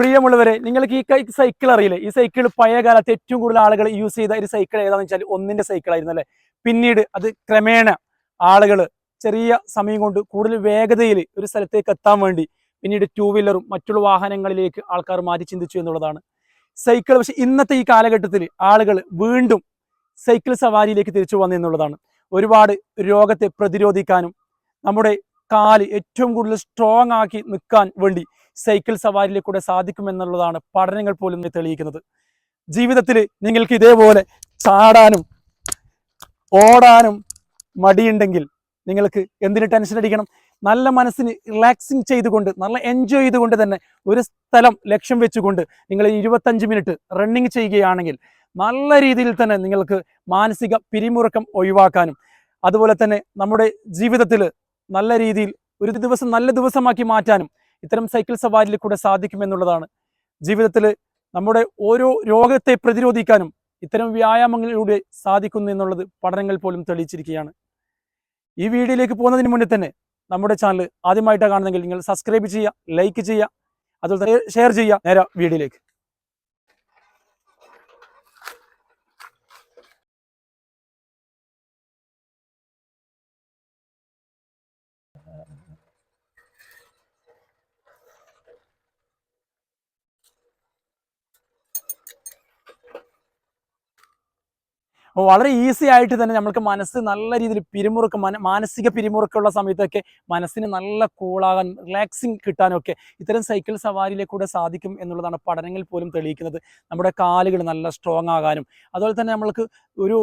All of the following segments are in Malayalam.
പ്രിയമുള്ളവരെ, നിങ്ങൾക്ക് ഈ സൈക്കിൾ അറിയില്ലേ? ഈ സൈക്കിൾ പഴയ കാലത്ത് ഏറ്റവും കൂടുതൽ ആളുകൾ യൂസ് ചെയ്ത ഒരു സൈക്കിൾ ഏതാണെന്ന് വെച്ചാൽ ഒന്നിന്റെ സൈക്കിൾ ആയിരുന്നു അല്ലേ. പിന്നീട് അത് ക്രമേണ ആളുകൾ ചെറിയ സമയം കൊണ്ട് കൂടുതൽ വേഗതയിൽ ഒരു സ്ഥലത്തേക്ക് എത്താൻ വേണ്ടി പിന്നീട് ടൂ വീലറും മറ്റുള്ള വാഹനങ്ങളിലേക്ക് ആൾക്കാർ മാറ്റി ചിന്തിച്ചു എന്നുള്ളതാണ്. സൈക്കിൾ പക്ഷെ ഇന്നത്തെ ഈ കാലഘട്ടത്തിൽ ആളുകൾ വീണ്ടും സൈക്കിൾ സവാരിയിലേക്ക് തിരിച്ചു വന്നു എന്നുള്ളതാണ്. ഒരുപാട് രോഗത്തെ പ്രതിരോധിക്കാനും നമ്മുടെ കാല് ഏറ്റവും കൂടുതൽ സ്ട്രോങ് ആക്കി നിൽക്കാൻ വേണ്ടി സൈക്കിൾ സവാരിയിലൂടെ സാധിക്കുമെന്നുള്ളതാണ് പഠനങ്ങൾ പോലും തെളിയിക്കുന്നത്. ജീവിതത്തിൽ നിങ്ങൾക്ക് ഇതേപോലെ ചാടാനും ഓടാനും മടിയുണ്ടെങ്കിൽ നിങ്ങൾക്ക് എന്തിന് ടെൻഷൻ അടിക്കണം? നല്ല മനസ്സിന് റിലാക്സിങ് ചെയ്തുകൊണ്ട് നല്ല എൻജോയ് ചെയ്തുകൊണ്ട് തന്നെ ഒരു സ്ഥലം ലക്ഷ്യം വെച്ചുകൊണ്ട് നിങ്ങൾ 25 മിനിറ്റ് റണ്ണിങ് ചെയ്യുകയാണെങ്കിൽ നല്ല രീതിയിൽ തന്നെ നിങ്ങൾക്ക് മാനസിക പിരിമുറുക്കം ഒഴിവാക്കാനും അതുപോലെ തന്നെ നമ്മുടെ ജീവിതത്തിൽ നല്ല രീതിയിൽ ഒരു ദിവസം നല്ല ദിവസമാക്കി മാറ്റാനും ഇത്തരം സൈക്കിൾ സവാരിയിൽ കൂടെ സാധിക്കുമെന്നുള്ളതാണ്. ജീവിതത്തിൽ നമ്മുടെ ഓരോ രോഗത്തെ പ്രതിരോധിക്കാനും ഇത്തരം വ്യായാമങ്ങളിലൂടെ സാധിക്കുന്നു എന്നുള്ളത് പഠനങ്ങൾ പോലും തെളിയിച്ചിരിക്കുകയാണ്. ഈ വീഡിയോയിലേക്ക് പോകുന്നതിന് മുന്നേ തന്നെ നമ്മുടെ ചാനൽ ആദ്യമായിട്ടാണ് കാണുന്നതെങ്കിൽ നിങ്ങൾ സബ്സ്ക്രൈബ് ചെയ്യുക, ലൈക്ക് ചെയ്യുക, അതുപോലെ തന്നെ ഷെയർ ചെയ്യുക. നേരെ വീഡിയോയിലേക്ക്. വളരെ ഈസി ആയിട്ട് തന്നെ നമുക്ക് മനസ്സ് നല്ല രീതിയിൽ മാനസിക പിരിമുറുക്കമുള്ള സമയത്തൊക്കെ മനസ്സിന് നല്ല കൂളാകാൻ റിലാക്സിങ് കിട്ടാനൊക്കെ ഇത്തരം സൈക്കിൾ സവാരിയിലേക്കൂടെ സാധിക്കും എന്നുള്ളതാണ് പഠനങ്ങൾ പോലും തെളിയിക്കുന്നത്. നമ്മുടെ കാലുകൾ നല്ല സ്ട്രോങ് ആകാനും അതുപോലെ തന്നെ നമ്മൾക്ക് ഒരു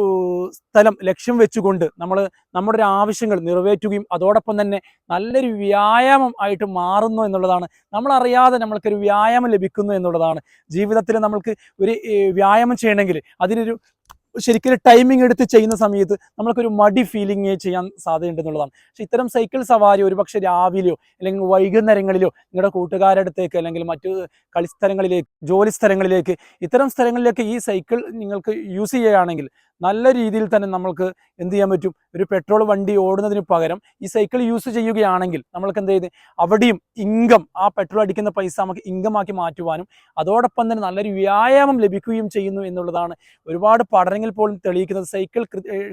സ്ഥലം ലക്ഷ്യം വെച്ചുകൊണ്ട് നമ്മുടെ ഒരു ആവശ്യങ്ങൾ നിറവേറ്റുകയും അതോടൊപ്പം തന്നെ നല്ലൊരു വ്യായാമം ആയിട്ട് മാറുന്നു എന്നുള്ളതാണ്. നമ്മളറിയാതെ നമ്മൾക്കൊരു വ്യായാമം ലഭിക്കുന്നു എന്നുള്ളതാണ്. ജീവിതത്തിൽ നമ്മൾക്ക് ഒരു വ്യായാമം ചെയ്യണമെങ്കിൽ അതിനൊരു ശരിക്കും ടൈമിംഗ് എടുത്ത് ചെയ്യുന്ന സമയത്ത് നമ്മൾക്കൊരു മടി ഫീലിംഗ് ചെയ്യാൻ സാധ്യതയുണ്ടെന്നുള്ളതാണ്. പക്ഷെ ഇത്തരം സൈക്കിൾ സവാരി ഒരുപക്ഷെ രാവിലെയോ അല്ലെങ്കിൽ വൈകുന്നേരങ്ങളിലോ നിങ്ങളുടെ കൂട്ടുകാരുടെ അടുത്തേക്ക് അല്ലെങ്കിൽ മറ്റു കളിസ്ഥലങ്ങളിലേക്ക് ജോലി സ്ഥലങ്ങളിലേക്ക് ഇത്തരം സ്ഥലങ്ങളിലേക്ക് ഈ സൈക്കിൾ നിങ്ങൾക്ക് യൂസ് ചെയ്യുകയാണെങ്കിൽ നല്ല രീതിയിൽ തന്നെ നമ്മൾക്ക് എന്ത് ചെയ്യാൻ പറ്റും? ഒരു പെട്രോൾ വണ്ടി ഓടുന്നതിന് പകരം ഈ സൈക്കിൾ യൂസ് ചെയ്യുകയാണെങ്കിൽ നമ്മൾക്ക് എന്ത് ചെയ്ത് അവിടെയും ആ പെട്രോൾ അടിക്കുന്ന പൈസ നമുക്ക് ഇൻകമാക്കി മാറ്റുവാനും അതോടൊപ്പം തന്നെ നല്ലൊരു വ്യായാമം ലഭിക്കുകയും ചെയ്യുന്നു എന്നുള്ളതാണ് ഒരുപാട് പഠനങ്ങൾ പോലും തെളിയിക്കുന്നത്. സൈക്കിൾ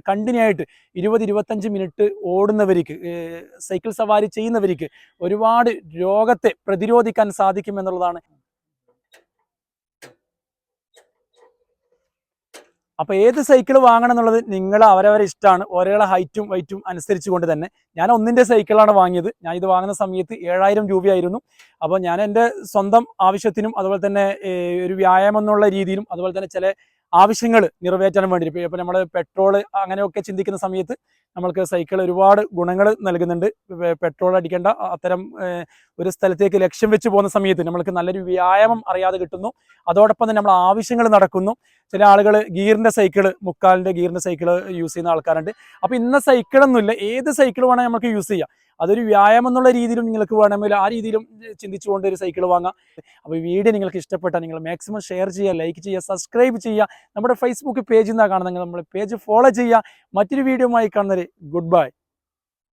കണ്ടിന്യൂ ആയിട്ട് 20-25 മിനിറ്റ് ഓടുന്നവർക്ക് സൈക്കിൾ സവാരി ചെയ്യുന്നവർക്ക് ഒരുപാട് രോഗത്തെ പ്രതിരോധിക്കാൻ സാധിക്കും എന്നുള്ളതാണ്. അപ്പോൾ ഏത് സൈക്കിൾ വാങ്ങണം എന്നുള്ളത് അവരവരെ ഇഷ്ടമാണ്. ഓരോരുടെ ഹൈറ്റും വെയിറ്റും അനുസരിച്ച് കൊണ്ട് തന്നെ ഞാൻ ഒന്നിൻ്റെ സൈക്കിളാണ് വാങ്ങിയത്. ഞാൻ ഇത് വാങ്ങുന്ന സമയത്ത് 7000 രൂപയായിരുന്നു. അപ്പോൾ ഞാൻ എൻ്റെ സ്വന്തം ആവശ്യത്തിനും അതുപോലെ തന്നെ ഒരു വ്യായാമം എന്നുള്ള രീതിയിലും അതുപോലെ തന്നെ ചില ആവശ്യങ്ങൾ നിറവേറ്റാൻ വേണ്ടി ഇപ്പോൾ നമ്മൾ പെട്രോൾ അങ്ങനെയൊക്കെ ചിന്തിക്കുന്ന സമയത്ത് നമ്മൾക്ക് സൈക്കിൾ ഒരുപാട് ഗുണങ്ങൾ നൽകുന്നുണ്ട്. പെട്രോൾ അടിക്കേണ്ട അത്തരം ഒരു സ്ഥലത്തേക്ക് ലക്ഷ്യം വെച്ച് പോകുന്ന സമയത്ത് നമ്മൾക്ക് നല്ലൊരു വ്യായാമം അറിയാതെ കിട്ടുന്നു. അതോടൊപ്പം തന്നെ നമ്മൾ ആവശ്യങ്ങൾ നടക്കുന്നു. ചില ആളുകൾ ഗിയറിൻ്റെ സൈക്കിൾ 3/4 ഗിയറിൻ്റെ സൈക്കിൾ യൂസ് ചെയ്യുന്ന ആൾക്കാരുണ്ട്. അപ്പോൾ ഇന്ന സൈക്കിളൊന്നുമില്ല, ഏത് സൈക്കിൾ വേണമെങ്കിൽ നമുക്ക് യൂസ് ചെയ്യാം. അതൊരു വ്യായാമം എന്നുള്ള രീതിയിലും നിങ്ങൾക്ക് വേണമെങ്കിൽ ആ രീതിയിലും ചിന്തിച്ചുകൊണ്ട് ഒരു സൈക്കിൾ വാങ്ങാം. അപ്പോൾ ഈ വീഡിയോ നിങ്ങൾക്ക് ഇഷ്ടപ്പെട്ടാൽ നിങ്ങൾ മാക്സിമം ഷെയർ ചെയ്യുക, ലൈക്ക് ചെയ്യുക, സബ്സ്ക്രൈബ് ചെയ്യുക. നമ്മുടെ ഫേസ്ബുക്ക് പേജിൽ നിന്നാണ് കാണുന്നത്, നമ്മൾ പേജ് ഫോളോ ചെയ്യുക. മറ്റൊരു വീഡിയോയുമായി കാണുന്നത് ഗുഡ് ബൈ.